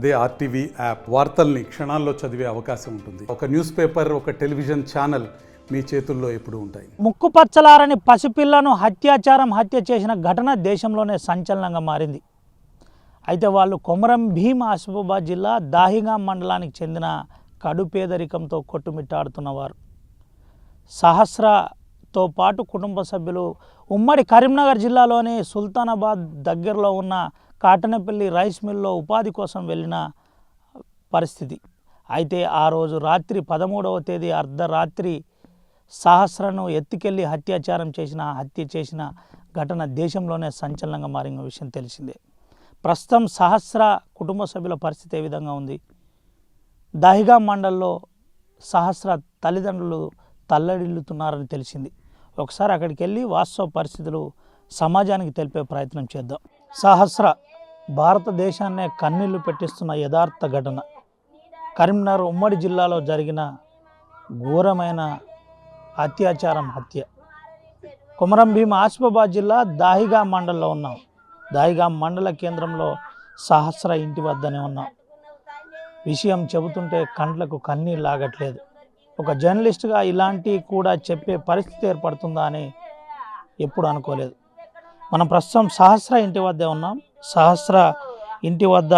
అదే RTV app వార్తల్ని క్షణాల్లో చదివే అవకాశం ఉంటుంది. ఒక న్యూస్ పేపర్, ఒక టెలివిజన్ ఛానల్ మీ చేతుల్లో ఎప్పుడూ ఉంటాయి. ముక్కుపచ్చలారని పసిపిల్లను హత్య చేసిన ఘటన దేశంలోనే సంచలనంగా మారింది. అయితే వాళ్ళు కొమరం భీం ఆసిఫాబాద్ జిల్లా దాహిగాం మండలానికి చెందిన కడు పేదరికంతో కొట్టుమిట్టాడుతున్నవారు. సహస్రతో పాటు కుటుంబ సభ్యులు ఉమ్మడి కరీంనగర్ జిల్లాలోని సుల్తానాబాద్ దగ్గరలో ఉన్న కాటనపల్లి రైస్ మిల్లో ఉపాధి కోసం వెళ్ళిన పరిస్థితి. అయితే ఆ రోజు రాత్రి 13వ తేదీ అర్ధరాత్రి సహస్రను ఎత్తుకెళ్ళి హత్య చేసిన ఘటన దేశంలోనే సంచలనంగా మారిన విషయం తెలిసిందే. ప్రస్తుతం సహస్ర కుటుంబ సభ్యుల పరిస్థితి ఏ విధంగా ఉంది? దాహిగాం మండల్లో సహస్ర తల్లిదండ్రులు తల్లడిల్లుతున్నారని తెలిసింది. ఒకసారి అక్కడికి వెళ్ళి వాస్తవ పరిస్థితులు సమాజానికి తెలిపే ప్రయత్నం చేద్దాం. సహస్ర భారతదేశాన్నే కన్నీళ్లు పెట్టిస్తున్న యథార్థ ఘటన. కరీంనగర్ ఉమ్మడి జిల్లాలో జరిగిన ఘోరమైన హత్య. కొమరం భీం ఆసిఫాబాద్ జిల్లా దాహిగాం మండలంలో ఉన్నాం. దాహిగాం మండల కేంద్రంలో సహస్ర ఇంటి వద్దనే ఉన్నాం. విషయం చెబుతుంటే కండ్లకు కన్నీళ్ళు లాగట్లేదు. ఒక జర్నలిస్ట్గా ఇలాంటివి కూడా చెప్పే పరిస్థితి ఏర్పడుతుందా అని ఎప్పుడు అనుకోలేదు. మనం ప్రస్తుతం సహస్ర ఇంటి వద్ద ఉన్నాం. సహస్ర ఇంటి వద్ద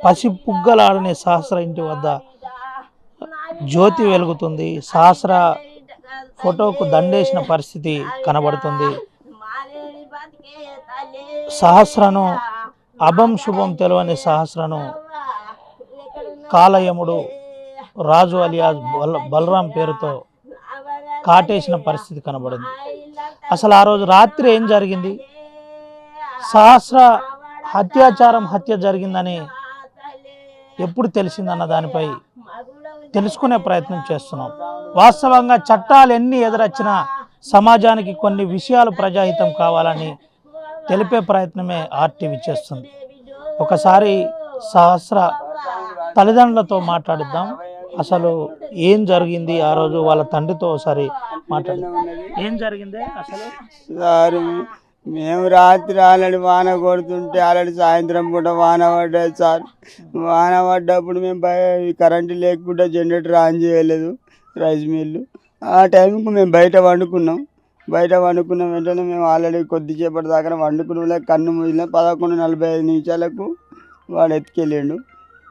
పసిపుగ్గలాడని సహస్ర ఇంటి వద్ద జ్యోతి వెలుగుతుంది. సహస్ర ఫోటోకు దండేసిన పరిస్థితి కనబడుతుంది. సహస్రను అభం శుభం తెలియని సహస్రను కాలయముడు రాజు అలియాస్ బలరాం పేరుతో కాటేసిన పరిస్థితి కనబడింది. అసలు ఆ రోజు రాత్రి ఏం జరిగింది? సహస్ర హత్య జరిగిందని ఎప్పుడు తెలిసిందన్న దానిపై తెలుసుకునే ప్రయత్నం చేస్తున్నాం. వాస్తవంగా చట్టాలు ఎన్ని ఎదురొచ్చినా సమాజానికి కొన్ని విషయాలు ప్రజాహితం కావాలని తెలిపే ప్రయత్నమే ఆర్టీవీ చేస్తుంది. ఒకసారి సహస్ర తల్లిదండ్రులతో మాట్లాడిద్దాం. అసలు ఏం జరిగింది ఆ రోజు వాళ్ళ తండ్రితో ఒకసారి మాట్లాడిద్దాం. ఏం జరిగింది అసలు? సార్, మేము రాత్రి ఆల్రెడీ వాన కొడుతుంటే ఆల్రెడీ సాయంత్రం పూట వాన పడ్డది సార్. వాన పడ్డప్పుడు మేము కరెంటు లేకుండా జనరేటర్ ఆన్ చేయలేదు రైస్ మిల్లు. ఆ టైంకు మేము బయట వండుకున్న వెంటనే మేము ఆల్రెడీ కొద్దిసేపటి దాకా వండుకున్న కన్ను మూసిన 11:45 నిమిషాలకు వాడు ఎత్తుకెళ్ళిండు.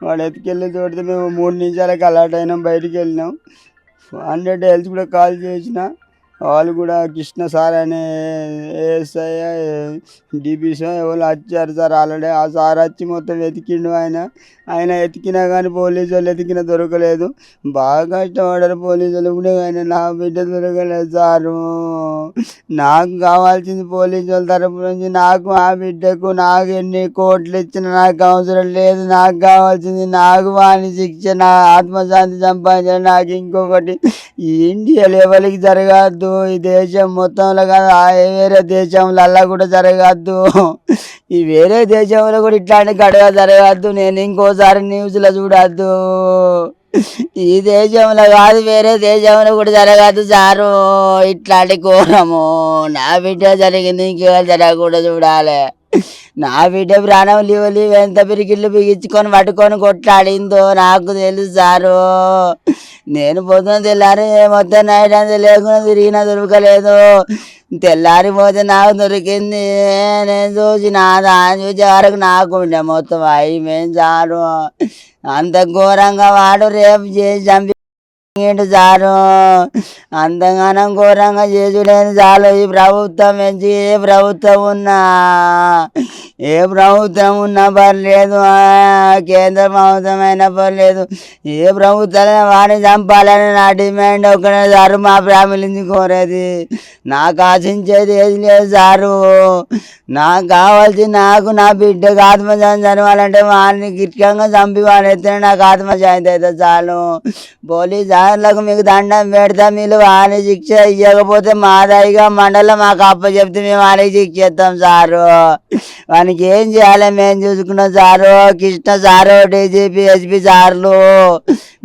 వాడు ఎత్తుకెళ్ళి తోడితే మేము 3 నిమిషాలకు అలర్ట్ అయినాం, బయటికి వెళ్ళినాం. 100 హెల్త్ కూడా కాల్ చేసిన వాళ్ళు కూడా కృష్ణ సార్ అనే ఏఎస్ఐ డిబిసో ఎవరు వచ్చారు సార్. ఆల్రెడీ ఆ సార్ వచ్చి మొత్తం వెతికిండు. ఆయన ఎతికినా కానీ పోలీసు వాళ్ళు ఎతికినా దొరకలేదు. బాగా కష్టపడ్డారు పోలీసు వాళ్ళు కూడా, కానీ నా బిడ్డ దొరకలేదు సారు. నాకు కావాల్సింది పోలీసు వాళ్ళ తరపు నుంచి నాకు ఆ బిడ్డకు నాకు ఎన్ని కోట్లు ఇచ్చినా నాకు అవసరం లేదు. నాకు కావాల్సింది నాకు వాని శిక్ష, నా ఆత్మశాంతి సంపాదించడం. నాకు ఇంకొకటి ఈ ఇండియా లెవెల్కి జరగద్దు, ఈ దేశం మొత్తంలో కాదు వేరే దేశంలో కూడా జరగద్దు, ఈ వేరే దేశంలో కూడా ఇట్లాంటి గడవ జరగద్దు. నేను ఇంకోసారి న్యూస్లో చూడద్దు. ఈ దేశంలో కాదు వేరే దేశంలో కూడా జరగద్దు సారు ఇట్లాంటి ఘోరము. నా బిడ్డ జరిగింది, ఇంకేం జరగకుండా చూడాలి. నా బిడ్డ ప్రాణం లీవలి ఎంత పిరికిళ్ళు బిగించుకొని పట్టుకొని కొట్లాడిందో నాకు తెలుసు సారు. నేను పొద్దున తెల్లారి మొత్తం నైట్ అంతా లేకుండా తిరిగినా దొరకలేదు. తెల్లారిపోతే నాకు దొరికింది. నేను చూసి దాన్ని చూసే వరకు నాకు ఉండే మొత్తం మేము చాలు. అంత ఘోరంగా వాడు రేపు చేసి చంపి చాలు. అంతగానం ఘోరంగా చేసుడేది చాలు. ఈ ప్రభుత్వం నుంచి ఏ ప్రభుత్వం ఉన్నా పర్లేదు, కేంద్ర ప్రభుత్వం అయినా పర్లేదు, ఏ ప్రభుత్వం వాడిని చంపాలని నా డిమాండ్ ఒక్కడే సారు. మా ఫ్యామిలీ నుంచి కోరేది, నాకు ఆశించేది ఏది లేదు సారు. నాకు కావాల్సి నాకు నా బిడ్డకు ఆత్మశాంతి జరగాలంటే వాడిని గిట్టంగా చంపి వాడైతే నాకు ఆత్మశాంతి అయితే చాలు. పోలీస్ సార్లకు మీకు దండం పెడతా, మీరు వాని శిక్ష ఇవ్వకపోతే మాదాయిగా మండలం మాకు అప్పచెప్తే మేము వానికి శిక్ష ఇస్తాం సారు. వానికి ఏం చేయాలి మేము చూసుకున్నాం sir. Krishna sir, DGP, SP సార్లు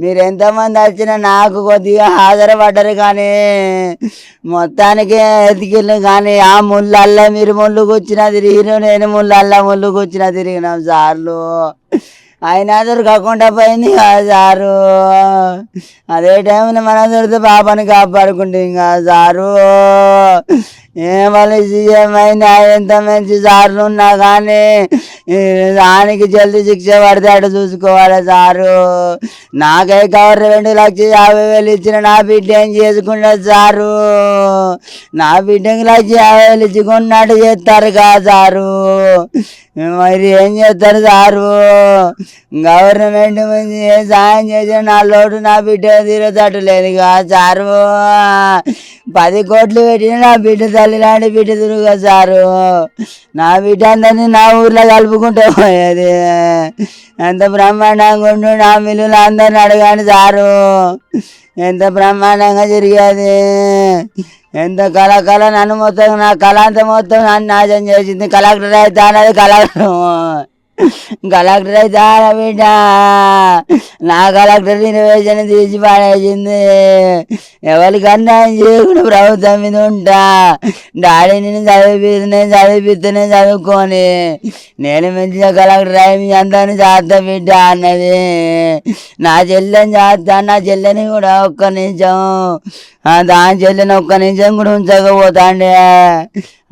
మీరు ఎంతమంది వచ్చినా నాకు కొద్దిగా హాజరుపడ్డారు, కానీ మొత్తానికి ఎతికిళ్ళు. కానీ ఆ ముళ్ళల్లా మీరు ముళ్ళు కూర్చున్నా తిరిగిన, నేను ముళ్ళల్లా ముళ్ళు కూర్చున్నా తిరిగినాం సార్లు. అయినా దొరకకుండా పోయింది కదా సారు. అదే టైంలో మనం దొరికితే పాపని కాపాడుకుంటే ఇంకా సారు. ఏమని ఏమైనా ఎంత మంచి సార్లు ఉన్నా కానీ దానికి జల్దీ శిక్ష పడితే అటు చూసుకోవాలి సారు. నాకై గవర్నమెంట్ 1,50,000 ఇచ్చిన నా బిడ్డ ఏం చేసుకున్నది సారు. నా బిడ్డకి 1,50,000 ఇచ్చుకున్నట్టు చేస్తారు కదా సారు. మరి ఏం చేస్తారు సారు. గవర్నమెంట్ నుంచి ఏ సాయం చేసిన నా లోటు నా బిడ్డ తీరేటట్టు లేదు కదా సారు. 10 కోట్లు పెట్టిన నా బిడ్డ తల్లి లాంటి బిడ్డ తిరుగా సారు. నా బిడ్డ అందరినీ నా ఊర్లో కలుపుకుంటూ పోయేది. ఎంత బ్రహ్మాండంగా ఉండు నా మిల్లులు అందరిని అడగాను సారు. ఎంత బ్రహ్మాండంగా జరిగేది. ఎంత కళ నన్ను మొత్తం నా కళ అంతా మొత్తం నన్ను నాశనం చేసింది. కలెక్టర్ అయితే అన్నది కలెక్టర్ అయితే బిడ్డ నా కలెక్టర్ ఇన్వేషన్ తీసి పడేసింది. ఎవరికన్నా చేయకుండా ప్రభుత్వం మీద ఉంటా. డాడీని చదివిస్తేనే చదువుకొని నేను మంచిగా కలెక్టర్ అయి మీ అందరిని చేస్తా బిడ్డ అన్నది. నా చెల్లెని చేస్తా. నా చెల్లెని కూడా ఒక్క నిమిషం దాని చెల్లెని ఒక్క నిమిషం కూడా ఉంచకపోతాండే.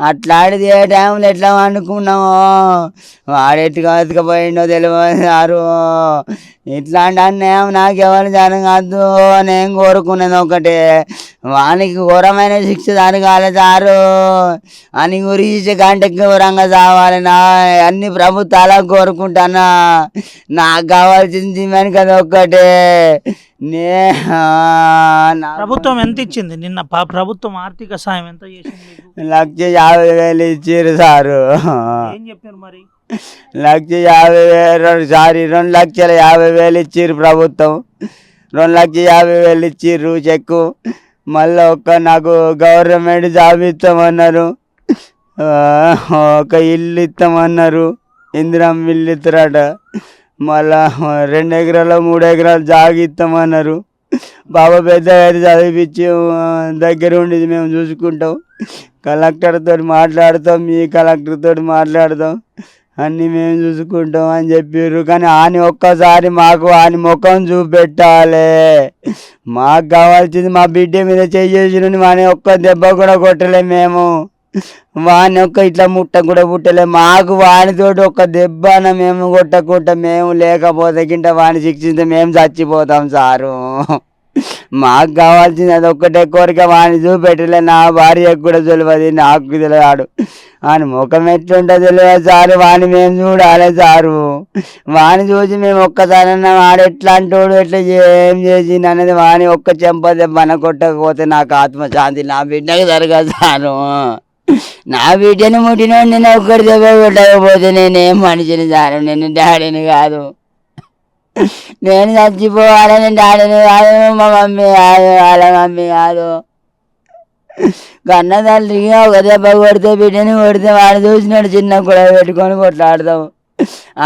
అట్లాంటిది ఏ టైంలో ఎట్లా అనుకున్నామో వాడు ఎత్తుకపోయిండో తెలియదు. ఇట్లాంటి అన్యాయం నాకెవరు జరగద్దు. నేను కోరుకునేది ఒకటే, వానికి ఘోరమైన శిక్ష జరగాలి సారు. అని గురించి గంటకి ఘోరంగా చావాలి. నా అన్ని ప్రభుత్వాలకు కోరుకుంటానా. నాకు కావాల్సింది మనకి అది ఒక్కటే. ప్రభుత్వం ఎంత ఇచ్చింది నిన్న? ప్రభుత్వం ఆర్థిక సాయం ఎంత చేసింది? 1,50,000 ఇచ్చారు సారు. ఏం చెప్పారు మరి? 1,50,000 సారీ 2,50,000 ఇచ్చిర్రు ప్రభుత్వం. 2,50,000 ఇచ్చిర్రు చెక్కు. మళ్ళీ నాకు గవర్నమెంట్ జాబ్ ఇస్తామన్నారు. ఒక ఇల్లు ఇస్తామన్నారు. ఇందిరమ్మ ఇల్లు ఇస్తారట. మళ్ళా 2 ఎకరాలు 3 ఎకరాలు జాగి ఇస్తామన్నారు. బాబా పెద్ద అయితే చదివించి దగ్గర ఉండేది మేము చూసుకుంటాం. కలెక్టర్తో మాట్లాడతాం, మీ కలెక్టర్తో మాట్లాడతాం, అన్నీ మేము చూసుకుంటాం అని చెప్పారు. కానీ ఆయన ఒక్కసారి మాకు ఆయన ముఖం చూపెట్టాలి. మాకు కావాల్సింది మా బిడ్డ మీద చేసిన వాని ఒక్క దెబ్బ కూడా కొట్టలే మేము. వాని ఒక్క ఇట్లా ముట్ట కూడా పుట్టలే. మాకు వానితోటి ఒక్క దెబ్బన మేము కొట్టకుండా మేము లేకపోతే గింట వాని శిక్షిస్తే మేము చచ్చిపోతాం సారు. మాకు కావాల్సింది అది ఒక్కటే కోరిక. వాని చూపెట్టలే. నా భార్యకు కూడా తెలియదు, నాకు తెలియదు. వాని ముఖం ఎట్లుంటో తెలియదు సారు. వాని మేము చూడాలి సారు. వాని చూసి మేము ఒక్కసారన్నా వాడు ఎట్లా అంటాడు, ఎట్లా ఏం చేసింది అనేది వాని ఒక్క చెంప దెబ్బన కొట్టకపోతే నాకు ఆత్మశాంతి నా బిడ్డకు జరగదు సారు. నా బిడ్డని ముట్టినోడు నేను ఒక్కడి దెబ్బ కొట్టకపోతే నేనేం మనిషిని సారు. నేను డాడీని కాదు. నేను చచ్చిపోవాలి. నేను డాడీని కాదు, మా మమ్మీ కాదు, వాళ్ళ మమ్మీ కాదు. కన్న తల్లికి ఒక దెబ్బ కొడితే బిడ్డని కొడితే వాడు చూసినాడు చిన్న కూడా పెట్టుకొని కొట్లాడతాం.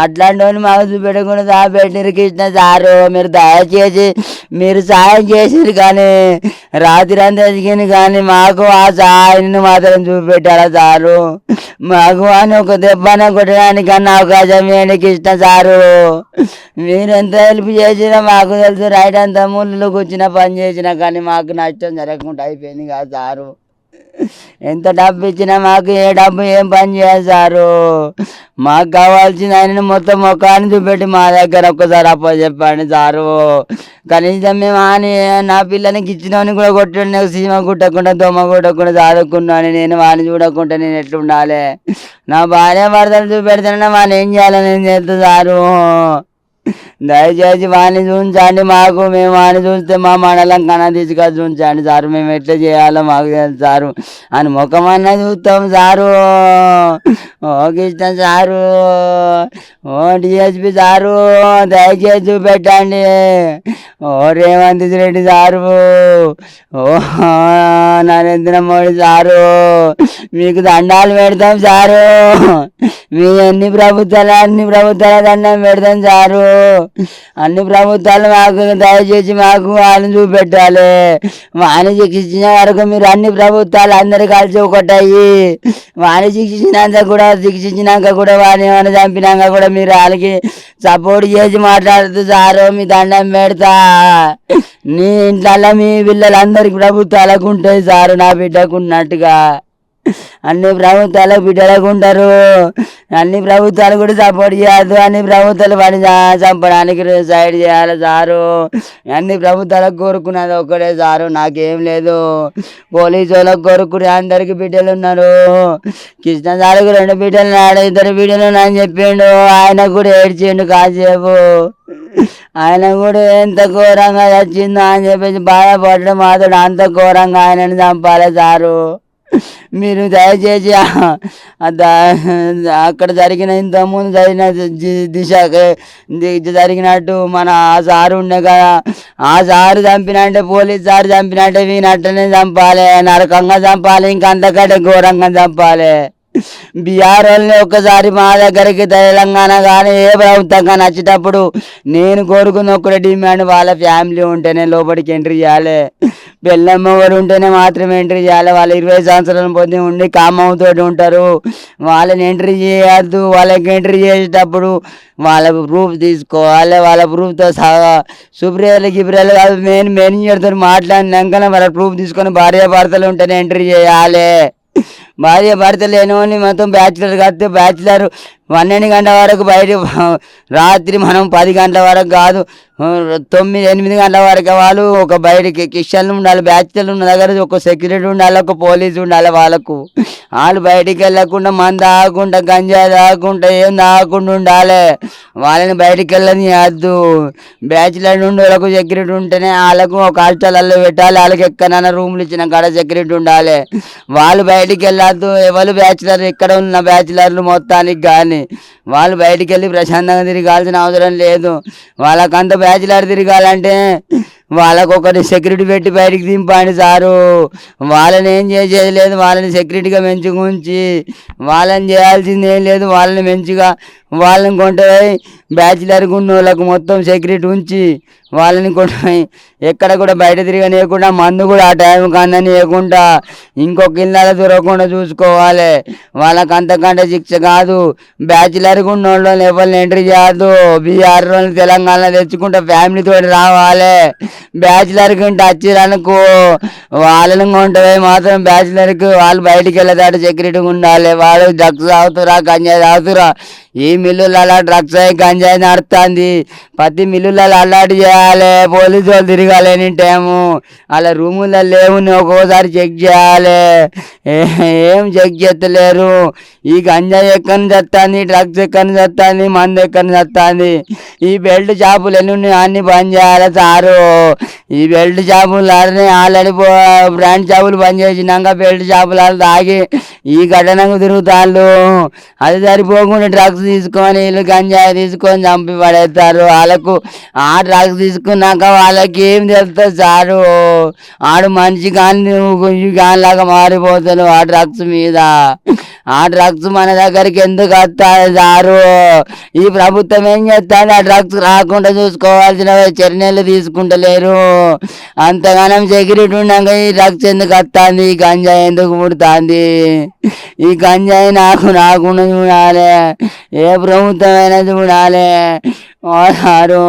అట్లాంటి వాడిని మాకు చూపెట్టకుండా దాపెట్టిరు కృష్ణ సారు. మీరు దయచేసి మీరు సాయం చేసిరు కానీ రాత్రి అంతా ఎదిగింది కానీ మాకు ఆ సాయాన్ని మాత్రం చూపెట్టాలా సారు. మాకు అని ఒక దెబ్బన కొట్టడానికన్నా అవకాశం ఏంటి కృష్ణ సారు. మీరు ఎంత హెల్ప్ చేసినా మాకు తెలుసు. రైట్ అంతా ముళ్ళు కూర్చున్న పని చేసినా కానీ మాకు నష్టం జరగకుండా అయిపోయింది కదా సారు. ఎంత డబ్బు ఇచ్చినా మాకు ఏ డబ్బు ఏం పని చేశారు. మాకు కావాల్సిన ఆయన మొత్తం ముఖాన్ని చూపెట్టి మా దగ్గర ఒక్కసారి అప్ప చెప్పండి సారు. కనీసం మేము అని నా పిల్లలకి ఇచ్చినవని కూడా కొట్టుండే. సీమ కుట్టకుండా దొమ్మ కుట్టకుండా చదువుకున్నాను. నేను వాడిని చూడకుండా నేను ఎట్లుండాలి. నా భార్య భర్తలు చూపెడతానన్నా వాళ్ళు ఏం చేయాలని నేను చేస్తా సారు. దయచేసి వాడిని చూపించండి మాకు. మేము వాడిని చూస్తే మా మండలం కన్నా తీసుకొని చూపించండి సారు. మేము ఎట్లా చేయాలో మాకు తెలుసు సారు. అని ముఖమన్నా చూస్తాం సారు. ఓ కృష్ణ సారు, ఓ డిఎస్పి సారు దయచేసి చూపెట్టండి. ఓ రేవంత్ రెడ్డి సారు, ఓ నరేంద్ర మోడీ సారు మీకు దండాలు పెడతాం సారు. మీ అన్ని ప్రభుత్వాల దండం పెడతాం సారు. అన్ని ప్రభుత్వాలు మాకు దయచేసి మాకు వాళ్ళని చూపెట్టాలి. వాణి శిక్షించిన వరకు మీరు అన్ని ప్రభుత్వాలు అందరు కలిసి ఒకటయ్యి వాణి శిక్షించినాక కూడా వాడిని ఏమైనా చంపినాక కూడా మీరు వాళ్ళకి సపోర్ట్ చేసి మాట్లాడుతూ సారు మీ దండం పెడతా. నీ ఇంట్లో మీ పిల్లలందరికీ ప్రభుత్వాలకు ఉంటుంది సారు, నా బిడ్డకు ఉన్నట్టుగా అన్ని ప్రభుత్వాలు బిడ్డలకు ఉంటారు. అన్ని ప్రభుత్వాలు కూడా సపోర్ట్ చేయద్దు. అన్ని ప్రభుత్వాలు పని చంపడానికి సైడ్ చేయాలి సారు. అన్ని ప్రభుత్వాలకు కోరుకున్నది ఒక్కడే సారు, నాకేం లేదు. పోలీసు వాళ్ళకి కోరుకునే అందరికి బిడ్డలు ఉన్నారు. కృష్ణ సార్కు 2 బిడ్డలు నాడు 2 బిడ్డలు అని చెప్పిండు. ఆయన కూడా ఏడ్చిండు కాసేపు. ఆయన కూడా ఎంత ఘోరంగా వచ్చిందో అని చెప్పేసి బాధపడడం మాత్రం అంత ఘోరంగా ఆయనని చంపాలి సారు. మీరు దయచేసి అక్కడ జరిగిన ఇంతకుముందు జరిగిన దిశ జరిగినట్టు మన ఆ సారు ఉండే కదా, ఆ సారు చంపినంటే పోలీస్ సారు చంపినంటే వీనట్టనే చంపాలి, నరకంగా చంపాలి, ఇంకంతకంటే ఘోరంగా చంపాలి. బీఆర్ వాళ్ళని ఒక్కసారి మా దగ్గరికి తెలంగాణ కానీ ఏ ప్రభుత్వం కానీ వచ్చేటప్పుడు నేను కోరుకున్న ఒక్కడే డిమాండ్, వాళ్ళ ఫ్యామిలీ ఉంటేనే లోపలికి ఎంట్రీ చేయాలి. పెళ్ళమ్మవారు ఉంటేనే మాత్రమే ఎంట్రీ చేయాలి. వాళ్ళు 20 సంవత్సరాల పొద్దు ఉండి కామవుతో ఉంటారు, వాళ్ళని ఎంట్రీ చేయొద్దు. వాళ్ళకి ఎంట్రీ చేసేటప్పుడు వాళ్ళ ప్రూఫ్ తీసుకోవాలి. వాళ్ళ ప్రూఫ్తో సహా సుప్రియలు గిబ్రియలు కాదు, మేనేజర్తో మాట్లాడినాక వాళ్ళ ప్రూఫ్ తీసుకొని భార్యాభర్తలు ఉంటేనే ఎంట్రీ చేయాలి. భార్య లేని వాళ్ళు మొత్తం బ్యాచిలర్ కడితే బ్యాచిలర్ 12 గంటల వరకు బయట, రాత్రి మనం 10 గంటల వరకు కాదు 9-8 గంటల వరకు వాళ్ళు ఒక బయటకి కిషన్లు ఉండాలి. బ్యాచిలర్లు ఉన్న దగ్గర ఒక సెక్యూరిటీ ఉండాలి, ఒక పోలీసు ఉండాలి. వాళ్ళు బయటికి వెళ్ళకుండా మందు తాగకుండా గంజాయి తాగకుండా ఏం తాగకుండా ఉండాలి. వాళ్ళని బయటికి వెళ్ళని వద్దు. బ్యాచిలర్ నుండి వాళ్ళకు సెక్యూరిటీ ఉంటేనే వాళ్ళకు ఒక హాస్టల్లో పెట్టాలి. వాళ్ళకి ఎక్కడైనా రూమ్లు ఇచ్చిన కాడ సెక్యూరిటీ ఉండాలి. వాళ్ళు బయటికి వెళ్ళొద్దు. ఎవరు బ్యాచిలర్ ఇక్కడ ఉన్న బ్యాచిలర్లు మొత్తానికి కానీ వాళ్ళు బయటికి వెళ్ళి ప్రశాంతంగా తిరగాల్సిన అవసరం లేదు. వాళ్ళకంత బ్యాచిలర్ తిరగాలంటే వాళ్ళకు ఒకటి సెక్యూరిటీ పెట్టి బయటికి దింపండి సారు. వాళ్ళని ఏం చేసేది లేదు. వాళ్ళని సెక్యూరిటీగా ఉంచి వాళ్ళని చేయాల్సింది ఏం లేదు. వాళ్ళని మంచిగా వాళ్ళని కొంటాయి బ్యాచిలర్గా ఉన్న వాళ్ళకు మొత్తం సెక్యూరిటీ ఉంచి వాళ్ళని కొంటాయి ఎక్కడ కూడా బయట తిరగనియకుండా, మందు కూడా ఆ టైంకి అందనియకుండా, ఇంకొక ఇళ్ళలో దొరకకుండా చూసుకోవాలి. వాళ్ళకి అంతకంటే శిక్ష కాదు. బ్యాచిలర్గా ఉన్న వాళ్ళని ఎవరిని ఎంట్రీ చేయద్దు. బీఆర్ వాళ్ళని తెలంగాణలో తెచ్చుకుంటే ఫ్యామిలీతో రావాలి. బ్యాచిలర్కి ఉంటే వచ్చిరనుకో వాళ్ళని కొంటే మాత్రం బ్యాచిలర్కి వాళ్ళు బయటికి వెళ్ళేదాడు సెక్యూరిటీగా ఉండాలి. వాళ్ళు డ్రగ్స్ తాగుతురా, గంజాయి తాగుతురా, ఈ మిల్లులలో డ్రగ్స్ గంజాయి నడుస్తుంది. ప్రతి మిల్లులలో అల్లాడి చేయాలి. పోలీసు వాళ్ళు తిరగాలి ఎనీ టైము. అలా రూములలో లేవు, ఒక్కోసారి చెక్ చేయాలి. ఏం చెక్ చేస్తలేరు. ఈ గంజాయి ఎక్కడి నుంచి వస్తుంది, డ్రగ్స్ ఎక్కడి నుంచి వస్తుంది, మందు ఎక్కడి నుంచి వస్తుంది. ఈ బెల్ట్ షాపులు ఎన్ని ఉన్నాయి అన్ని బంద్ చేయాలి సారు. ఈ బెల్ట్ షాపులు ఆల్రెడీ బ్రాండ్ షాపులు బంద్ చేసినాక బెల్ట్ షాపులు వాళ్ళు తాగి ఈ ఘటనకు తిరుగుతాళ్ళు. అది సరిపోకుండా డ్రగ్స్ తీసుకొని వీళ్ళు గంజాయి తీసుకొని చంపి పడేస్తారు. వాళ్ళకు ఆ డ్రగ్స్ తీసుకున్నాక వాళ్ళకి ఏం తెలుస్తుంది సారు. ఆడు మనిషి కానీ లాగా మారిపోతాడు ఆ డ్రగ్స్ మీద. ఆ డ్రగ్స్ మన దగ్గరికి ఎందుకు వస్తాయి సారు? ఈ ప్రభుత్వం ఏం చేస్తుంది? ఆ డ్రగ్స్ రాకుండా చూసుకోవాల్సిన చర్యలు తీసుకుంటలేరు. అంతగానం సెక్యూరిటీ ఉన్నాక ఈ డ్రగ్స్ ఎందుకు వస్తుంది? ఈ గంజాయి ఎందుకు పుడుతుంది? ఈ గంజాయి రాకుండా చూడాలి. ఏ ప్రభుత్వం అయినా చూడాలి. సారు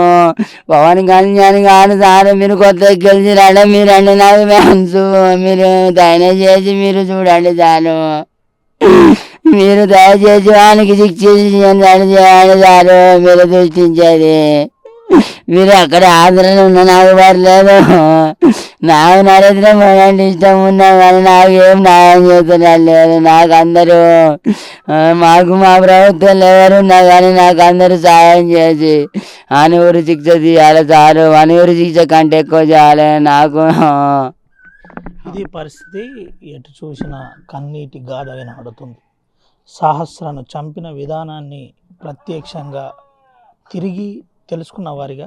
పవన్ కళ్యాణ్ గారు సారు మీరు కొత్త గెలిచిరంటే మీరంటే నాకు ఫ్యాన్స్. మీరు దయచేసి మీరు చూడండి సారు. మీరు దయచేసి వానికి శిక్ష చేయాలి సారు. మీరు దృష్టించేది మీరు అక్కడ ఆంధ్రలో ఉన్న నాకు పర్లేదు. నాకు నరేంద్ర మోడీ అంటే ఇష్టం ఉన్నా కానీ నాకు ఏం న్యాయం చేస్తున్నారు లేదు. నాకు అందరూ మాకు మా ప్రభుత్వంలో ఎవరున్నా కానీ నాకు అందరూ సాయం చేసి అణువురు శిక్ష తీయాలి సారు. అణువురు శిక్ష కంటే ఎక్కువ చేయాలి నాకు. ఇది పరిస్థితి. ఎటు చూసిన కన్నీటి గాథ వినబడుతుంది. సహస్రను చంపిన విధానాన్ని ప్రత్యక్షంగా తిరిగి తెలుసుకున్న వారిగా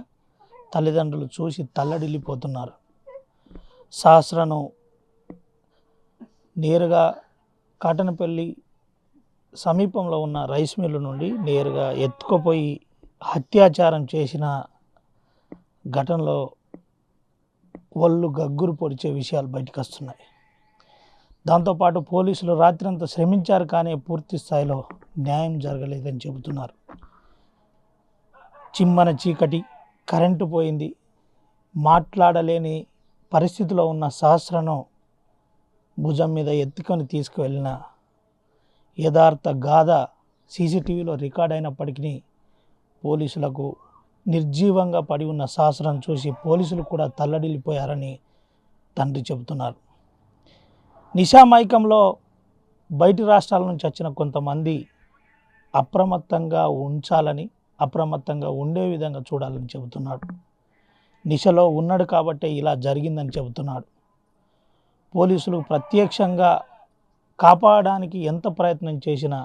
తల్లిదండ్రులు చూసి తల్లడిల్లిపోతున్నారు. సహస్రను నేరుగా కాటనపల్లి సమీపంలో ఉన్న రైస్ మిల్లు నుండి నేరుగా ఎత్తుకుపోయి అత్యాచారం చేసిన ఘటనలో ఒళ్ళు గగ్గురు పొడిచే విషయాలు బయటకు వస్తున్నాయి. దాంతోపాటు పోలీసులు రాత్రంతా శ్రమించారు, కానీ పూర్తి స్థాయిలో న్యాయం జరగలేదని చెబుతున్నారు. చిమ్మన చీకటి, కరెంటు పోయింది, మాట్లాడలేని పరిస్థితిలో ఉన్న సహస్రను భుజం మీద ఎత్తుకొని తీసుకువెళ్ళిన యథార్థ గాథ సీసీటీవీలో రికార్డ్ అయినప్పటికీ పోలీసులకు నిర్జీవంగా పడి ఉన్న సహస్రం చూసి పోలీసులు కూడా తల్లడిల్లిపోయారని తండ్రి చెబుతున్నారు. నిశామైకంలో బయటి రాష్ట్రాల నుంచి వచ్చిన కొంతమంది అప్రమత్తంగా ఉంచాలని, అప్రమత్తంగా ఉండే విధంగా చూడాలని చెబుతున్నాడు. నిశలో ఉన్నాడు కాబట్టే ఇలా జరిగిందని చెబుతున్నాడు. పోలీసులు ప్రత్యక్షంగా కాపాడడానికి ఎంత ప్రయత్నం చేసినా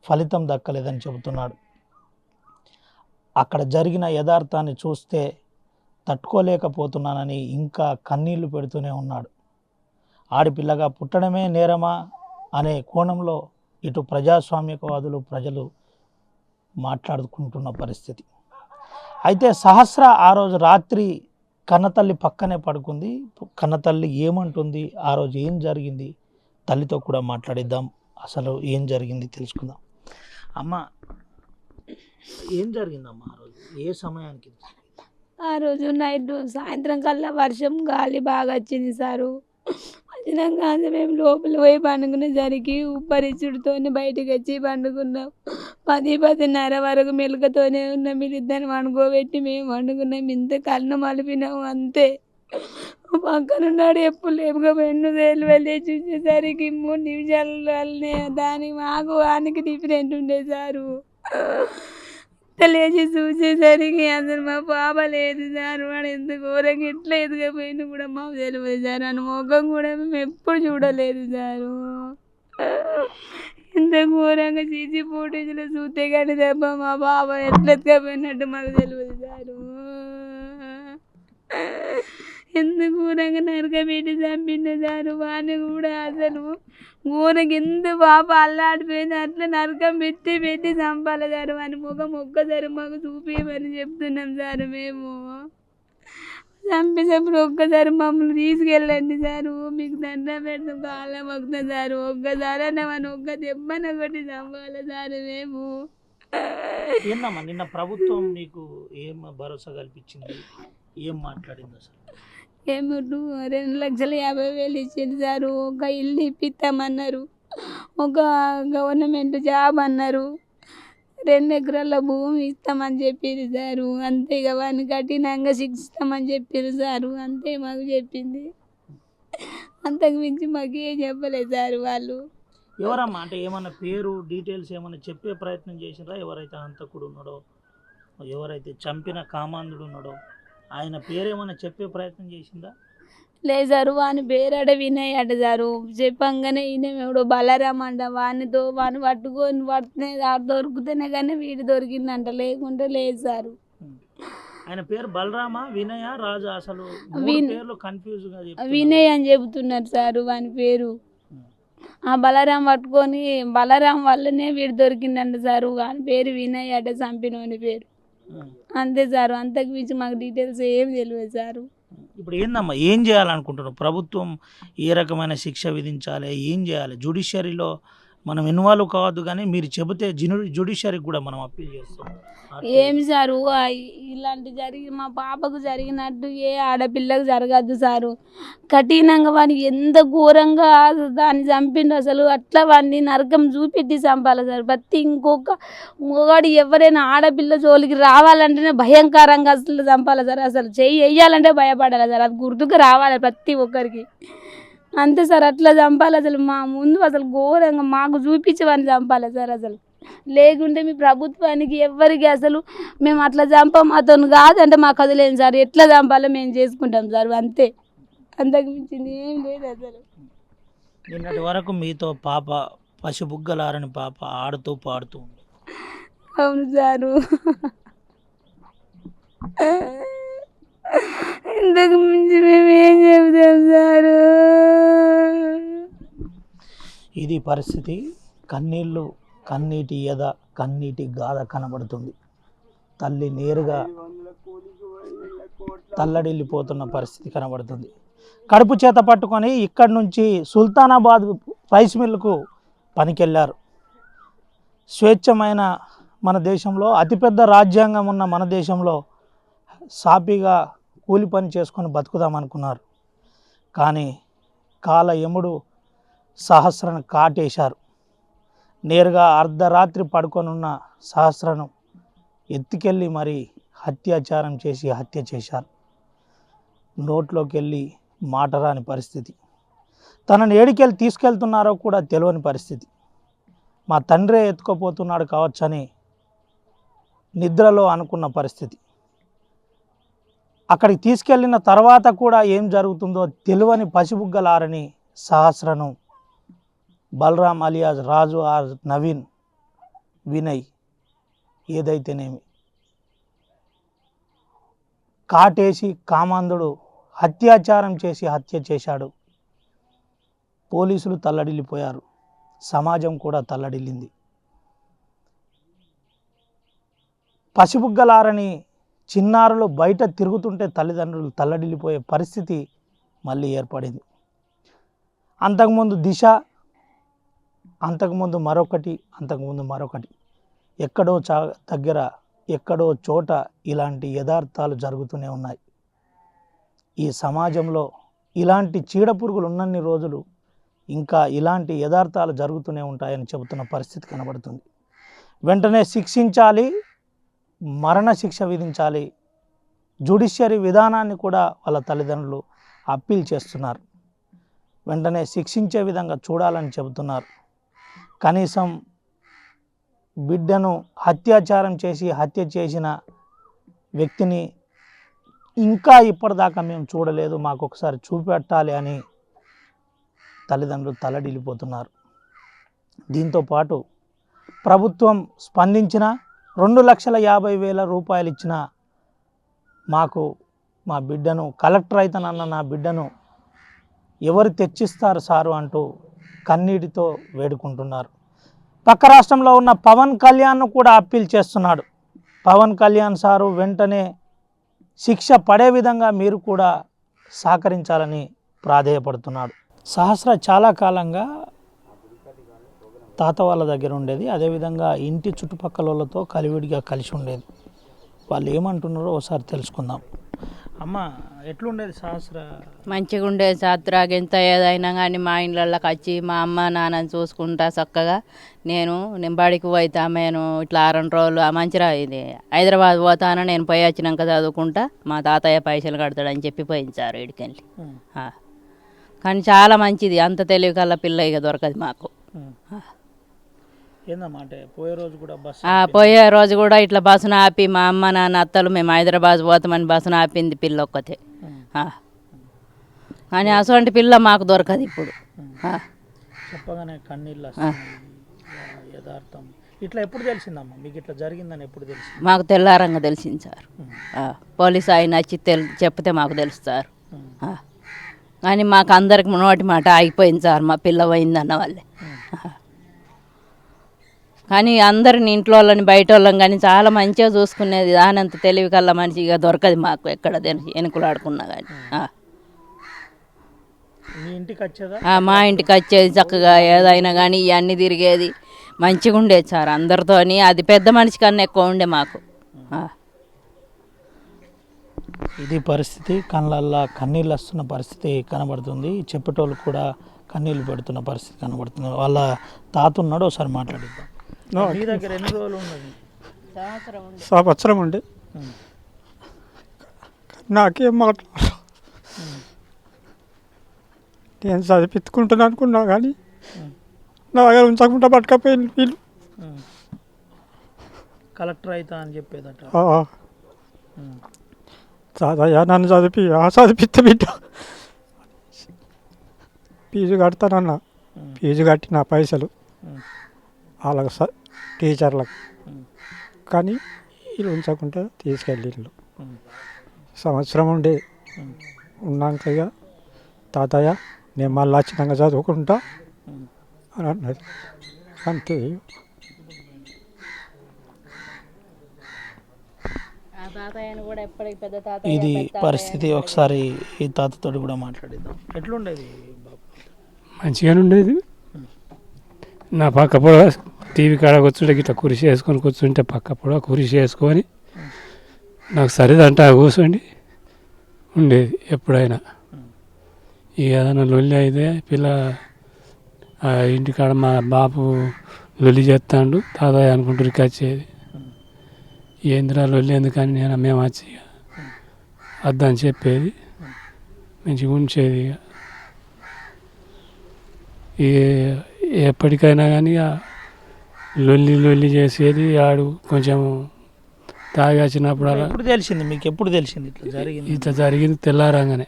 ఫలితం దక్కలేదని చెబుతున్నాడు. అక్కడ జరిగిన యథార్థాన్ని చూస్తే తట్టుకోలేకపోతున్నానని ఇంకా కన్నీళ్లు పెడుతూనే ఉన్నాడు. ఆడపిల్లగా పుట్టడమే నేరమా అనే కోణంలో ఇటు ప్రజాస్వామ్యవాదులు, ప్రజలు మాట్లాడుకుంటున్న పరిస్థితి. అయితే సహస్ర ఆ రోజు రాత్రి కన్నతల్లి పక్కనే పడుకుంది. కన్నతల్లి ఏమంటుంది, ఆ రోజు ఏం జరిగింది, తల్లితో కూడా మాట్లాడిద్దాం, అసలు ఏం జరిగింది తెలుసుకుందాం. అమ్మ, ఏం జరిగిందమ్మా ఆ రోజు, ఏ సమయానికి? ఆ రోజు నైట్ సాయంత్రం కల్లా వర్షం గాలి బాగా వచ్చింది సారు. వచ్చినాక మేము లోపల పోయి పండుకునేసరికి ఉబ్బరిచుడితో బయటకు వచ్చి పండుకున్నాం. 10-10:30 వరకు మెలకతోనే ఉన్నాం. మీరు ఇద్దరిని వండుకోబెట్టి మేము వండుకున్నాం. ఇంత కళ్ళు మలిపినాము అంతే. పక్కనున్నాడు ఎప్పుడు లేపుకపోయిండు. వెళ్ళి చూసేసరికి 3 నిమిషాలనే దానికి మాకు వానికి డిఫరెంట్ ఉండే సారు. లేచి చూసేసరికి అసలు మా పాప లేదు సార్. వాడు ఎంత ఘోరంగా ఎట్లా ఎదిగిపోయింది కూడా మాకు తెలియదు సార్. అని ముఖం కూడా మేము ఎప్పుడు చూడలేదు సారు. ఇంత ఘోరంగా సీసీ ఫుటేజ్లో చూస్తే కానీ తప్ప మా పాప ఎట్లా ఎత్తుకపోయినట్టు మాకు తెలియదు సారు. ఎంత ఘోరంగా నరకబెట్టి చంపింది సారు. వాడిని కూడా అసలు ఘోరంగా ఎంత పాప అల్లాడిపోయింది. అట్లా నరకం పెట్టి చంపాలి సార్. వాని ముఖం ఒక్కసారి మాకు చూపించమని చెప్తున్నాం సార్. మేము చంపేటప్పుడు ఒక్కసారి మమ్మల్ని తీసుకెళ్ళండి సారు. మీకు దండం పెడతాం, కాళ్ళ మొక్కుతాం సారు. ఒక్కసారి వాని ఒక్క దెబ్బన కొట్టి చంపాలి సార్. మేము ఏందమ్మా నిన్న ప్రభుత్వం నీకు ఏం భరోసా కల్పించింది, ఏం మాట్లాడింది అసలు? ఏమో 2,50,000 ఇచ్చింది సారు. ఒక ఇల్లు ఇప్పిస్తామన్నారు, ఒక గవర్నమెంట్ జాబ్ అన్నారు, 2 ఎకరాల భూమి ఇస్తామని చెప్పారు సారు. అంతే ఇక వాడిని కఠినంగా శిక్షిస్తామని చెప్పారు సారు. అంతే మాకు చెప్పింది. అంతకు మించి మాకు ఏం చెప్పలేదు సారు వాళ్ళు. ఎవరమ్మా అంటే ఏమన్నా పేరు డీటెయిల్స్ ఏమన్నా చెప్పే ప్రయత్నం చేసినరా? ఎవరైతే హంతకుడు ఉన్నాడో, ఎవరైతే చంపిన కామాంధుడు ఉన్నాడో ఆయన పేరేమన్నా చెప్పే ప్రయత్నం చేసిందా? లేదు సారు. వాని పేరట వినయ్ అట సారు. చెప్పంగానే ఈయన ఎవడో బలరాం అంట. వాని పట్టుకొని పడుతున్నాయి దొరుకుతేనే కానీ వీడు దొరికిందంట, లేకుంటే లేదు సారు. ఆయన పేరు బలరామా, వినయ, రాజా? అసలు పేర్లు కన్ఫ్యూజ్ గా వినయ్ అని చెబుతున్నారు సారు వాని పేరు. ఆ బలరాం పట్టుకొని బలరాం వల్లనే వీడు దొరికిందంట సారు. వాని పేరు వినయ్ అట, చంపినోని పేరు. అంతే సారు. అంతకు మించి మాకు డీటెయిల్స్ ఏం తెలియదు సారు. ఇప్పుడు ఏందమ్మా, ఏం చేయాలనుకుంటున్నావు? ప్రభుత్వం ఏ రకమైన శిక్ష విధించాలి, ఏం చేయాలి? జ్యుడిషియరీలో మనం ఇన్వాల్వ్ కావద్దు, కానీ మీరు చెబితే జ్యుడిషియరీకి కూడా మనం అప్పీల్ చేస్తాం. ఏమి సారు, ఇలాంటి మా పాపకు జరిగినట్టు ఏ ఆడపిల్లకు జరగద్దు సారు. కఠినంగా వాడిని ఎంత ఘోరంగా దాన్ని చంపిండు అసలు. అట్లా వాడిని నరకం చూపెట్టి చంపాలి సార్. ప్రతి ఇంకొకటి ఎవరైనా ఆడపిల్ల జోలికి రావాలంటేనే భయంకరంగా అసలు చంపాలి సార్. అసలు చెయ్యి వేయాలంటే భయపడాలి సార్. అది గుర్తుకు రావాలి ప్రతి ఒక్కరికి. అంతే సార్, అట్లా చంపాలి అసలు. మా ముందు అసలు ఘోరంగా మాకు చూపించేవాడిని చంపాలి సార్ అసలు. లేకుంటే మీ ప్రభుత్వానికి ఎవరికి అసలు మేము అట్లా చంపాం అతను కాదంటే మాకు వదిలేం సార్. ఎట్లా చంపాలో మేము చేసుకుంటాం సార్. అంతే, అంతకు మించింది ఏం లేదు అసలు. నిన్నటి వరకు మీతో పాప పసిబుగ్గలారని పాప ఆడుతూ పాడుతూ ఉంది. అవును సారు. ఇంతకు మించి మేము ఏం చెబుతాం సారు. ఇది పరిస్థితి. కన్నీళ్ళు, కన్నీటి ఎద, కన్నీటి గాథ కనబడుతుంది. తల్లి నేరుగా తల్లడిల్లిపోతున్న పరిస్థితి కనబడుతుంది. కడుపు చేత పట్టుకొని ఇక్కడి నుంచి సుల్తానాబాద్ రైస్ మిల్లుకు పనికెళ్ళారు. స్వేచ్ఛమైన మన దేశంలో, అతిపెద్ద రాజ్యాంగం ఉన్న మన దేశంలో సాఫీగా కూలి పని చేసుకొని బతుకుదామనుకున్నారు. కానీ కాల యముడు సహస్రను కాటేశారు. నేరుగా అర్ధరాత్రి పడుకొనున్న సహస్రను ఎత్తుకెళ్ళి మరి అత్యాచారం చేసి హత్య చేశారు. నోట్లోకి వెళ్ళి మాట రాని పరిస్థితి. తనని ఏడికెళ్ళి తీసుకెళ్తున్నారో కూడా తెలియని పరిస్థితి. మా తండ్రే ఎత్తుకోపోతున్నాడు కావచ్చని నిద్రలో అనుకున్న పరిస్థితి. అక్కడికి తీసుకెళ్ళిన తర్వాత కూడా ఏం జరుగుతుందో తెలియని పసిబుగ్గలారని సహస్రను బలరాం అలియాజ్ రాజు ఆర్ నవీన్ వినయ్ ఏదైతేనేమి కాటేసి కామాంధుడు అత్యాచారం చేసి హత్య చేశాడు. పోలీసులు తల్లడిల్లిపోయారు. సమాజం కూడా తల్లడిల్లింది. పసిబుగ్గలారని చిన్నారులు బయట తిరుగుతుంటే తల్లిదండ్రులు తల్లడిల్లిపోయే పరిస్థితి మళ్ళీ ఏర్పడింది. అంతకుముందు దిశ, అంతకుముందు మరొకటి ఎక్కడో దగ్గర ఎక్కడో చోట ఇలాంటి యథార్థాలు జరుగుతూనే ఉన్నాయి. ఈ సమాజంలో ఇలాంటి చీడపురుగులు ఉన్నన్ని రోజులు ఇంకా ఇలాంటి యథార్థాలు జరుగుతూనే ఉంటాయని చెబుతున్న పరిస్థితి కనబడుతుంది. వెంటనే శిక్షించాలి, మరణ శిక్ష విధించాలి. జ్యుడిషియరీ విధానాన్ని కూడా వాళ్ళ తల్లిదండ్రులు అప్పీల్ చేస్తున్నారు. వెంటనే శిక్షించే విధంగా చూడాలని చెబుతున్నారు. కనీసం బిడ్డను అత్యాచారం చేసి హత్య చేసిన వ్యక్తిని ఇంకా ఇప్పటిదాకా మేము చూడలేదు, మాకు ఒకసారి చూపెట్టాలి అని తల్లిదండ్రులు తల్లడిల్లిపోతున్నారు. దీంతోపాటు ప్రభుత్వం స్పందించిన 2,50,000 రూపాయలు ఇచ్చిన మాకు మా బిడ్డను కలెక్టర్ అయితేనన్న నా బిడ్డను ఎవరు తెచ్చిస్తారు సారు అంటూ కన్నీటితో వేడుకుంటున్నారు. పక్క రాష్ట్రంలో ఉన్న పవన్ కళ్యాణ్ను కూడా అప్పీల్ చేస్తున్నాడు. పవన్ కళ్యాణ్ సారు వెంటనే శిక్ష పడే విధంగా మీరు కూడా సహకరించాలని ప్రాధేయపడుతున్నాడు. సహస్ర చాలా కాలంగా తాత వాళ్ళ దగ్గర ఉండేది. అదేవిధంగా ఇంటి చుట్టుపక్కల వాళ్ళతో కలివిడిగా కలిసి ఉండేది. వాళ్ళు ఏమంటున్నారో ఒకసారి తెలుసుకుందాం. అమ్మ, ఎట్లుండేది సహస్ర? మంచిగా ఉండేది సాత్రాకి. ఎంత ఏదైనా కానీ మా ఇళ్ళకి వచ్చి మా అమ్మ నాన్నని చూసుకుంటా చక్కగా నేను బడికి పోయితా. నేను ఇట్లా 2 రోజులు మంచిగా ఇది హైదరాబాద్ పోతాను, నేను పోయి వచ్చినాక చదువుకుంటా, మా తాతయ్య పైసలు కడతాడని చెప్పి పోయించారు ఇడికెళ్ళి. కానీ చాలా మంచిది. అంత తెలివి కల్లా పిల్ల ఇక దొరకదు మాకు. పోయే రోజు కూడా ఇట్లా బస్సును ఆపి మా అమ్మ నాన్న అత్తలు మేము హైదరాబాద్ పోతామని బస్సును ఆపింది పిల్ల ఒక్కతే. కానీ అటువంటి పిల్ల మాకు దొరకదు ఇప్పుడు. చెప్పగానే కన్నీళ్ళు యథార్థం. ఇట్లా ఎప్పుడు తెలిసిందమ్మా మీకు ఇట్లా జరిగిందని? ఎప్పుడు తెలిసింది? మాకు తెల్లారంగా తెలిసింది సార్. పోలీసు ఆయన వచ్చి చెప్తే మాకు తెలుసు సార్. కానీ మాకు అందరికి నోటి మాట ఆగిపోయింది సార్, మా పిల్ల పోయిందన్న వాళ్ళే. కానీ అందరిని ఇంట్లో వాళ్ళని బయట వాళ్ళని కానీ చాలా మంచిగా చూసుకునేది. దానంత తెలివి కల్లా మంచిగా దొరకదు మాకు ఎక్కడ వెనుకలాడుకున్నా కానీ. మా ఇంటికి వచ్చేది చక్కగా, ఏదైనా కానీ ఇవన్నీ తిరిగేది, మంచిగా ఉండేది సార్ అందరితోని. అది పెద్ద మనిషి కన్నా ఎక్కువ ఉండే మాకు. ఇది పరిస్థితి. కళ్ళల్లో కన్నీళ్ళు వస్తున్న పరిస్థితి కనబడుతుంది. చెప్పేటోళ్ళు కూడా కన్నీళ్ళు పెడుతున్న పరిస్థితి కనబడుతుంది. వాళ్ళ తాత ఉన్నాడు, ఒకసారి మాట్లాడిద్దాం. మీ దగ్గర ఎన్ని రోజులు ఉన్నది? సంవత్సరం ఉండి నాకేం మాట్లాడు. నేను చదివించుకుంటాను అనుకున్నా కానీ నా దగ్గర ఉంచకుండా పట్టుకపోయింది వీళ్ళు. కలెక్టర్ అవుతా అని చెప్పేదట. చదవయ్యా నన్ను చదివిస్తే బిడ్డ ఫీజు కడతానన్నా. ఫీజు కట్టి నా పైసలు వాళ్ళకి టీచర్లకు, కానీ వీళ్ళు ఉంచకుండా తీసుకెళ్ళిళ్ళు. సంవత్సరం ఉండే ఉన్నాక ఇక తాతయ్య నేను మళ్ళీ వచ్చినాక చదువుకుంటా అని అన్నది. అంతే. తాతయ్యను కూడా ఎప్పటికి పెద్ద తాతయ్య ఇది పరిస్థితి. ఒకసారి ఈ తాతతో కూడా మాట్లాడిద్దాం. ఎట్లుండేది బాబు? మంచిగానే ఉండేది. నా పక్క పొడ టీవీ కాడ కూర్చుంటే ఇట్లా కురిసి వేసుకొని కూర్చుంటే పక్క పొడ కురిసి వేసుకొని నాకు సరిదంట కూర్చోండి ఉండేది ఎప్పుడైనా. ఇక ఏదైనా లొల్లి అయితే ఇంటికాడ మా బాపు లొల్లి చేస్తాడు తాతయ్య అనుకుంటారు వచ్చేది. ఏందిరా లొల్లి ఎందుకని మేము వచ్చి వద్దని చెప్పేది, మంచిగా ఉంచేది. ఎప్పటికైనా కానీ లొల్లి చేసేది. ఆడు కొంచెం తాగి వచ్చినప్పుడు అలా ఎప్పుడు తెలిసింది మీకు? ఎప్పుడు తెలిసింది ఇట్లా జరిగింది? తెల్లారంగానే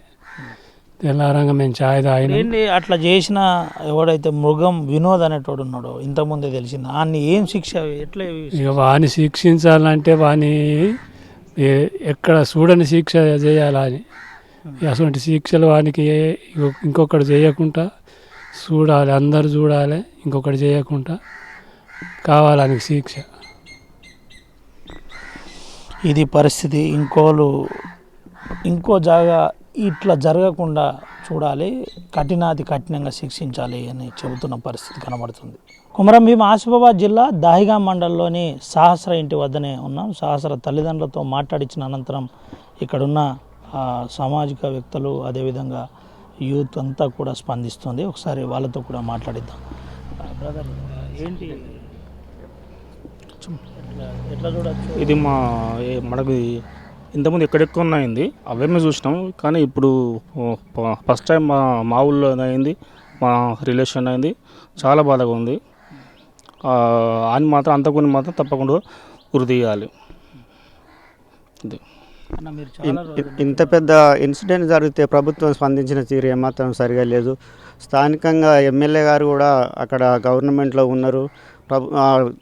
మేము చాయ్ తాగిన. ఏంటి అట్లా చేసిన ఎవడైతే మృగం వినోద్ అనేటోడు ఉన్నాడో ఇంతకుముందే తెలిసింది. ఆయన్ని ఏం శిక్ష ఎట్లా? ఇక వాడిని శిక్షించాలంటే వాడిని ఎక్కడ చూడని శిక్ష చేయాలని. అటువంటి శిక్షలు వానికి ఇంకొకటి చేయకుండా చూడాలి, అందరు చూడాలి, ఇంకొకటి చేయకుండా కావాలని శిక్ష. ఇది పరిస్థితి. ఇంకో జాగా ఇట్లా జరగకుండా చూడాలి, కఠినాతి కఠినంగా శిక్షించాలి అని చెబుతున్న పరిస్థితి కనబడుతుంది. కొమరం భీం ఆసిఫాబాద్ జిల్లా దాహిగాం మండలంలోని సహస్ర ఇంటి వద్దనే ఉన్నాం. సహస్ర తల్లిదండ్రులతో మాట్లాడించిన అనంతరం ఇక్కడున్న సామాజిక వ్యక్తులు అదేవిధంగా యూత్ అంతా కూడా స్పందిస్తుంది. ఒకసారి వాళ్ళతో కూడా మాట్లాడిద్దాం. బ్రదర్, ఏంటి ఎట్లా చూడొచ్చు? ఇది మనకు ఇంతకుముందు ఎక్కడెక్కడ ఉన్నాయింది అవేమే చూసినాం, కానీ ఇప్పుడు ఫస్ట్ టైం మా ఊళ్ళో అయింది, మా రిలేషన్ అయింది. చాలా బాధగా ఉంది. అని మాత్రం అంతకుని మాత్రం తప్పకుండా గురి తీయాలి. ఇంత పెద్ద ఇన్సిడెంట్ జరిగితే ప్రభుత్వం స్పందించిన తీరు ఏమాత్రం సరిగా లేదు. స్థానికంగా ఎమ్మెల్యే గారు కూడా అక్కడ గవర్నమెంట్లో ఉన్నారు.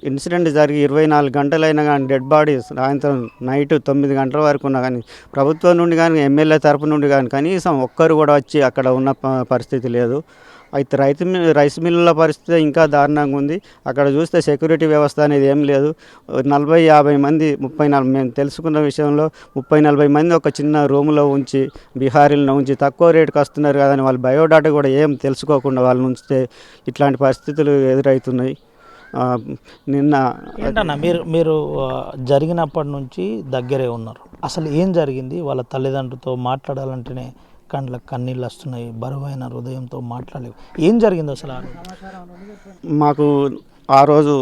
ఇన్సిడెంట్ జరిగి 24 గంటలైనా కానీ డెడ్ బాడీ సాయంత్రం నైట్ 9 గంటల వరకు ఉన్నా కానీ ప్రభుత్వం నుండి కానీ ఎమ్మెల్యే తరపు నుండి కానీ కనీసం ఒక్కరు కూడా వచ్చి అక్కడ ఉన్న పరిస్థితి లేదు. అయితే రైస్ మిల్లుల పరిస్థితి ఇంకా దారుణంగా ఉంది. అక్కడ చూస్తే సెక్యూరిటీ వ్యవస్థ అనేది ఏం లేదు. 40-50 మంది 34 మేము తెలుసుకున్న విషయంలో 30-40 మంది ఒక చిన్న రూమ్లో ఉంచి బీహారీలను ఉంచి తక్కువ రేటుకి వస్తున్నారు కదని వాళ్ళ బయోడాటా కూడా ఏం తెలుసుకోకుండా వాళ్ళు ఉంచితే ఇట్లాంటి పరిస్థితులు ఎదురవుతున్నాయి. నిన్న ఏంటన్నా మీరు జరిగినప్పటి నుంచి దగ్గరే ఉన్నారు. అసలు ఏం జరిగింది? వాళ్ళ తల్లిదండ్రులతో మాట్లాడాలంటేనే కండ్లకు కన్నీళ్ళు వస్తున్నాయి, బరువైన హృదయంతో మాట్లాడలేవు. ఏం జరిగింది అసలు? మాకు ఆ రోజు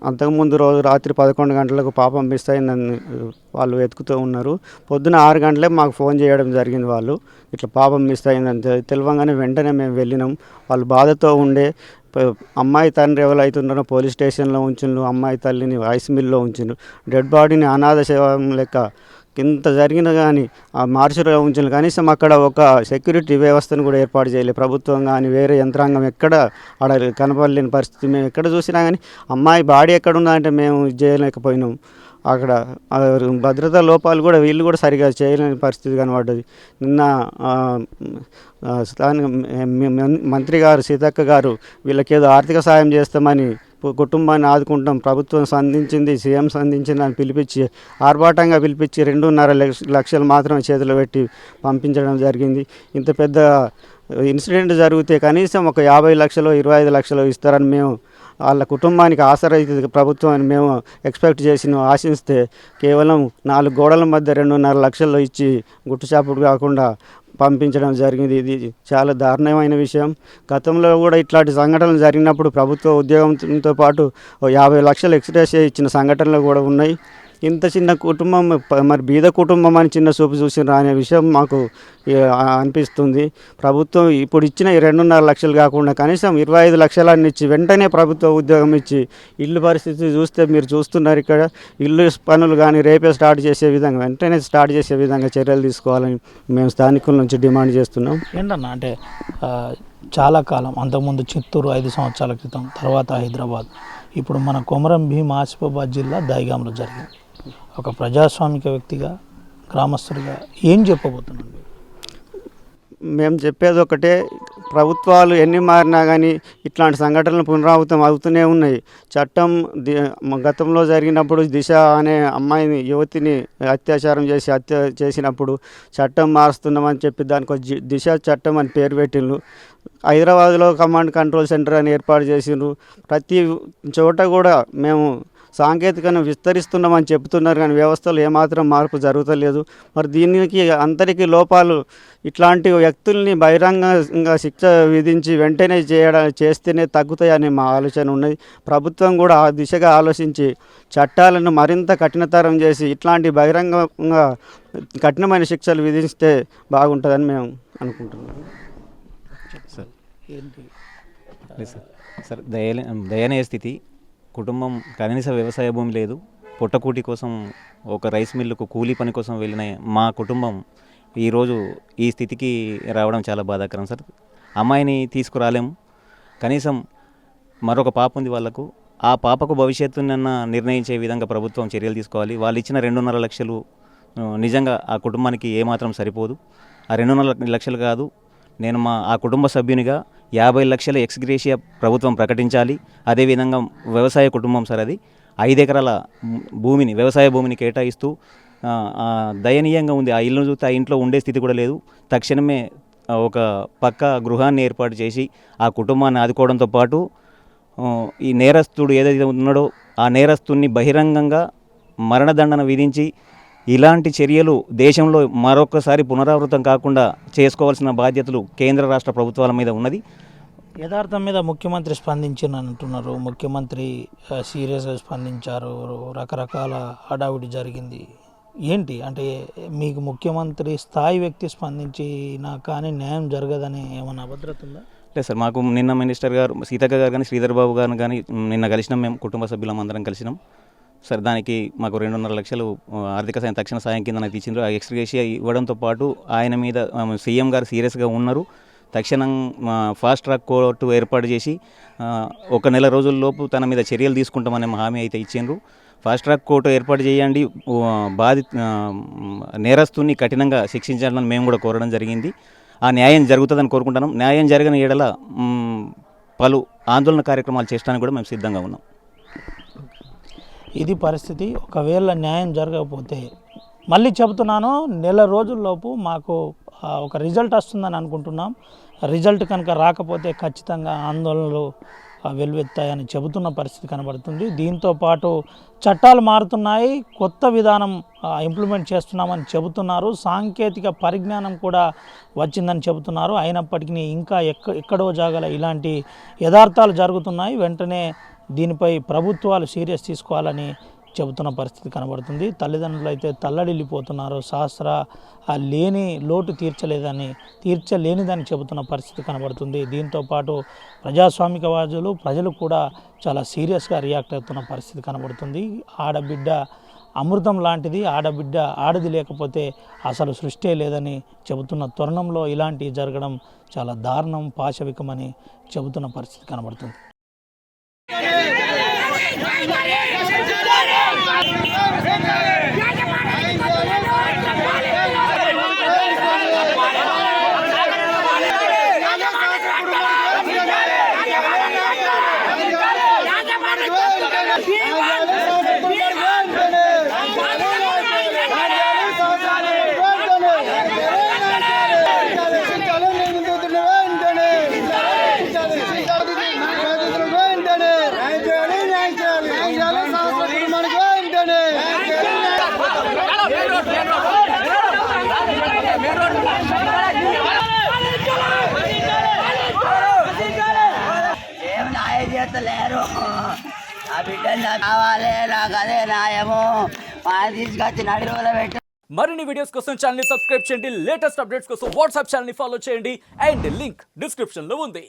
అంతకుముందు రోజు రాత్రి 11 గంటలకు పాపం మిస్ అయిందని వాళ్ళు వెతుకుతూ ఉన్నారు. పొద్దున 6 గంటలే మాకు ఫోన్ చేయడం జరిగింది. వాళ్ళు ఇట్లా పాపం మిస్ అయిందని తెలియగానే వెంటనే మేము వెళ్ళినాం. వాళ్ళు బాధతో ఉండే అమ్మాయి తండ్రి ఎవరు అవుతున్నారో పోలీస్ స్టేషన్లో ఉంచిండ్రు, అమ్మాయి తల్లిని రైస్ మిల్లో ఉంచిండ్రు, డెడ్ బాడీని అనాథ శవం లెక్క ఇంత జరిగినా కానీ ఆ మార్చులో ఉంచిన కనీసం అక్కడ ఒక సెక్యూరిటీ వ్యవస్థను కూడా ఏర్పాటు చేయలేదు ప్రభుత్వం కానీ వేరే యంత్రాంగం ఎక్కడ ఆడ కనపడలేని పరిస్థితి. మేము ఎక్కడ చూసినా కానీ అమ్మాయి బాడీ ఎక్కడ ఉందంటే మేము చేయలేకపోయినాం. అక్కడ భద్రతా లోపాలు కూడా వీళ్ళు కూడా సరిగా చేయలేని పరిస్థితి కనబడ్డది. నిన్న స్థానిక మంత్రి గారు సీతక్క గారు వీళ్ళకేదో ఆర్థిక సాయం చేస్తామని కుటుంబాన్ని ఆదుకుంటాం ప్రభుత్వం స్పందించింది, సీఎం స్పందించింది అని పిలిపించి ఆర్భాటంగా పిలిపించి 2.5 లక్షలు మాత్రమే చేతిలో పెట్టి పంపించడం జరిగింది. ఇంత పెద్ద ఇన్సిడెంట్ జరిగితే కనీసం ఒక 50 లక్షలు 25 లక్షలు ఇస్తారని మేము వాళ్ళ కుటుంబానికి ఆసరా అవుతుంది ప్రభుత్వం అని మేము ఎక్స్పెక్ట్ ఆశిస్తే కేవలం 4 గోడల మధ్య 2.5 లక్షల్లో ఇచ్చి గుట్టుచాపుడు కాకుండా పంపించడం జరిగింది. ఇది చాలా దారుణమైన విషయం. గతంలో కూడా ఇట్లాంటి సంఘటనలు జరిగినప్పుడు ప్రభుత్వ ఉద్యోగంతో పాటు 50 లక్షలు ఎక్స్ట్రాస్ ఇచ్చిన సంఘటనలు కూడా ఉన్నాయి. ఇంత చిన్న కుటుంబం మరి బీద కుటుంబం అని చిన్న చూపు చూసినా అనే విషయం మాకు అనిపిస్తుంది. ప్రభుత్వం ఇప్పుడు ఇచ్చిన 2.5 లక్షలు కాకుండా కనీసం 25 లక్షలన్నీ ఇచ్చి వెంటనే ప్రభుత్వ ఉద్యోగం ఇచ్చి ఇల్లు పరిస్థితి చూస్తే మీరు చూస్తున్నారు. ఇక్కడ ఇల్లు పనులు కానీ రేపే స్టార్ట్ చేసే విధంగా వెంటనే స్టార్ట్ చేసే విధంగా చర్యలు తీసుకోవాలని మేము స్థానికుల నుంచి డిమాండ్ చేస్తున్నాం. ఏంటన్నా అంటే చాలా కాలం అంతకుముందు చిత్తూరు 5 సంవత్సరాల క్రితం, తర్వాత హైదరాబాద్, ఇప్పుడు మన కొమరం భీం ఆసిఫాబాద్ జిల్లా దాయిగాంలో జరిగింది. ఒక ప్రజాస్వామిక వ్యక్తిగా గ్రామస్తుడిగా ఏం చెప్పబోతున్నాను? మేము చెప్పేది ఒకటే, ప్రభుత్వాలు ఎన్ని మారినా కానీ ఇట్లాంటి సంఘటనలు పునరావృతం అవుతూనే ఉన్నాయి. చట్టం గతంలో జరిగినప్పుడు దిశ అనే అమ్మాయిని యువతిని అత్యాచారం చేసి హత్య చేసినప్పుడు చట్టం మారుస్తున్నామని చెప్పి దానికి ఒక దిశ చట్టం అని పేరు పెట్టిండ్రు. హైదరాబాద్లో కమాండ్ కంట్రోల్ సెంటర్ అని ఏర్పాటు చేసిండ్రు. ప్రతి చోట కూడా మేము సాంకేతికంగా విస్తరిస్తున్నామని చెప్తున్నారు కానీ వ్యవస్థలో ఏమాత్రం మార్పు జరుగుతలేదు. మరి దీనికి అందరికీ లోపాలు ఇట్లాంటి వ్యక్తుల్ని బహిరంగంగా శిక్ష విధించి వెంటనే చేస్తేనే తగ్గుతాయని మా ఆలోచన ఉన్నది. ప్రభుత్వం కూడా ఆ దిశగా ఆలోచించి చట్టాలను మరింత కఠినతరం చేసి ఇట్లాంటి బహిరంగంగా కఠినమైన శిక్షలు విధిస్తే బాగుంటుందని మేము అనుకుంటున్నాం. సార్ దయనీయ స్థితి. కుటుంబం కనీస వ్యవసాయ భూమి లేదు. పొట్టకూటి కోసం ఒక రైస్ మిల్లుకు కూలీ పని కోసం వెళ్ళిన మా కుటుంబం ఈరోజు ఈ స్థితికి రావడం చాలా బాధాకరం సార్. అమ్మాయిని తీసుకురాలేము. కనీసం మరొక పాప ఉంది వాళ్ళకు. ఆ పాపకు భవిష్యత్తునన్నా నిర్ణయించే విధంగా ప్రభుత్వం చర్యలు తీసుకోవాలి. వాళ్ళు ఇచ్చిన 2.5 లక్షలు నిజంగా ఆ కుటుంబానికి ఏమాత్రం సరిపోదు. ఆ 2.5 లక్షలు కాదు, నేను ఆ కుటుంబ సభ్యునిగా 50 లక్షల ఎక్స్గ్రేషియా ప్రభుత్వం ప్రకటించాలి. అదేవిధంగా వ్యవసాయ కుటుంబం సార్, అది 5 ఎకరాల భూమిని వ్యవసాయ భూమిని కేటాయిస్తూ దయనీయంగా ఉంది. ఆ ఇల్లు చూస్తే ఆ ఇంట్లో ఉండే స్థితి కూడా లేదు. తక్షణమే ఒక పక్క గృహాన్ని ఏర్పాటు చేసి ఆ కుటుంబాన్ని ఆదుకోవడంతో పాటు ఈ నేరస్తుడు ఏదైతే ఉన్నాడో ఆ నేరస్తుడిని బహిరంగంగా మరణదండన విధించి ఇలాంటి చర్యలు దేశంలో మరొకసారి పునరావృతం కాకుండా చేసుకోవాల్సిన బాధ్యతలు కేంద్ర రాష్ట్ర ప్రభుత్వాల మీద ఉన్నది. యథార్థం మీద ముఖ్యమంత్రి స్పందించిందని అంటున్నారు. ముఖ్యమంత్రి సీరియస్గా స్పందించారు. రకరకాల హడావిడి జరిగింది. ఏంటి అంటే మీకు ముఖ్యమంత్రి స్థాయి వ్యక్తి స్పందించినా కానీ న్యాయం జరగదని ఏమన్నా అభద్రత ఉందా? లేదు సార్, మాకు నిన్న మినిస్టర్ గారు సీతక్క గారు కానీ శ్రీధర్ బాబు గారు కానీ నిన్న కలిసినాం. మేము కుటుంబ సభ్యులం అందరం కలిసినాం సార్. దానికి మాకు 2.5 లక్షలు ఆర్థిక సాయం తక్షణ సాయం కింద నాకు ఇచ్చిండ్రు. ఆ ఎక్స్గ్రేషియా ఇవ్వడంతో పాటు ఆయన మీద సీఎం గారు సీరియస్గా ఉన్నారు. తక్షణం ఫాస్ట్ ట్రాక్ కోర్టు ఏర్పాటు చేసి 1 నెల రోజుల్లోపు తన మీద చర్యలు తీసుకుంటామనే హామీ అయితే ఇచ్చిండ్రు. ఫాస్ట్ ట్రాక్ కోర్టు ఏర్పాటు చేయండి, నేరస్తుని కఠినంగా శిక్షించాలని మేము కూడా కోరడం జరిగింది. ఆ న్యాయం జరుగుతుందని కోరుకుంటున్నాం. న్యాయం జరగని ఎడల పలు ఆందోళన కార్యక్రమాలు చేయడానికి కూడా మేము సిద్ధంగా ఉన్నాం. ఇది పరిస్థితి. ఒకవేళ న్యాయం జరగకపోతే మళ్ళీ చెబుతున్నాను, నెల రోజుల్లోపు మాకు ఒక రిజల్ట్ వస్తుందని అనుకుంటున్నాం. రిజల్ట్ కనుక రాకపోతే ఖచ్చితంగా ఆందోళనలు వెల్లువెత్తాయని చెబుతున్న పరిస్థితి కనబడుతుంది. దీంతో పాటు చట్టాలు మారుతున్నాయి, కొత్త విధానం ఇంప్లిమెంట్ చేస్తున్నామని చెబుతున్నారు. సాంకేతిక పరిజ్ఞానం కూడా వచ్చిందని చెబుతున్నారు. అయినప్పటికీ ఇంకా ఎక్కడో జాగాల ఇలాంటి యథార్థాలు జరుగుతున్నాయి. వెంటనే దీనిపై ప్రభుత్వాలు సీరియస్ తీసుకోవాలని చెబుతున్న పరిస్థితి కనబడుతుంది. తల్లిదండ్రులు అయితే తల్లడిల్లిపోతున్నారు. లేని లోటు తీర్చలేనిదని చెబుతున్న పరిస్థితి కనబడుతుంది. దీంతో పాటు ప్రజాస్వామికవాదులు ప్రజలు కూడా చాలా సీరియస్గా రియాక్ట్ అవుతున్న పరిస్థితి కనబడుతుంది. ఆడబిడ్డ అమృతం లాంటిది, ఆడది లేకపోతే అసలు సృష్టి లేదని చెబుతున్న తరుణంలో ఇలాంటివి జరగడం చాలా దారుణం, పాశవికమని చెబుతున్న పరిస్థితి కనబడుతుంది. లేరు ఆ బిడ్డ కావాలి, నాకు అదే న్యాయము తీసుకొచ్చి నడి రోజులు పెట్టు. మరిన్ని వీడియోస్ కోసం ఛానల్ ని సబ్స్క్రైబ్ చేయండి. లేటెస్ట్ అప్డేట్స్ కోసం వాట్సాప్ ఛానల్ ని ఫాలో చేయండి. అండ్ లింక్ డిస్క్రిప్షన్ లో ఉంది.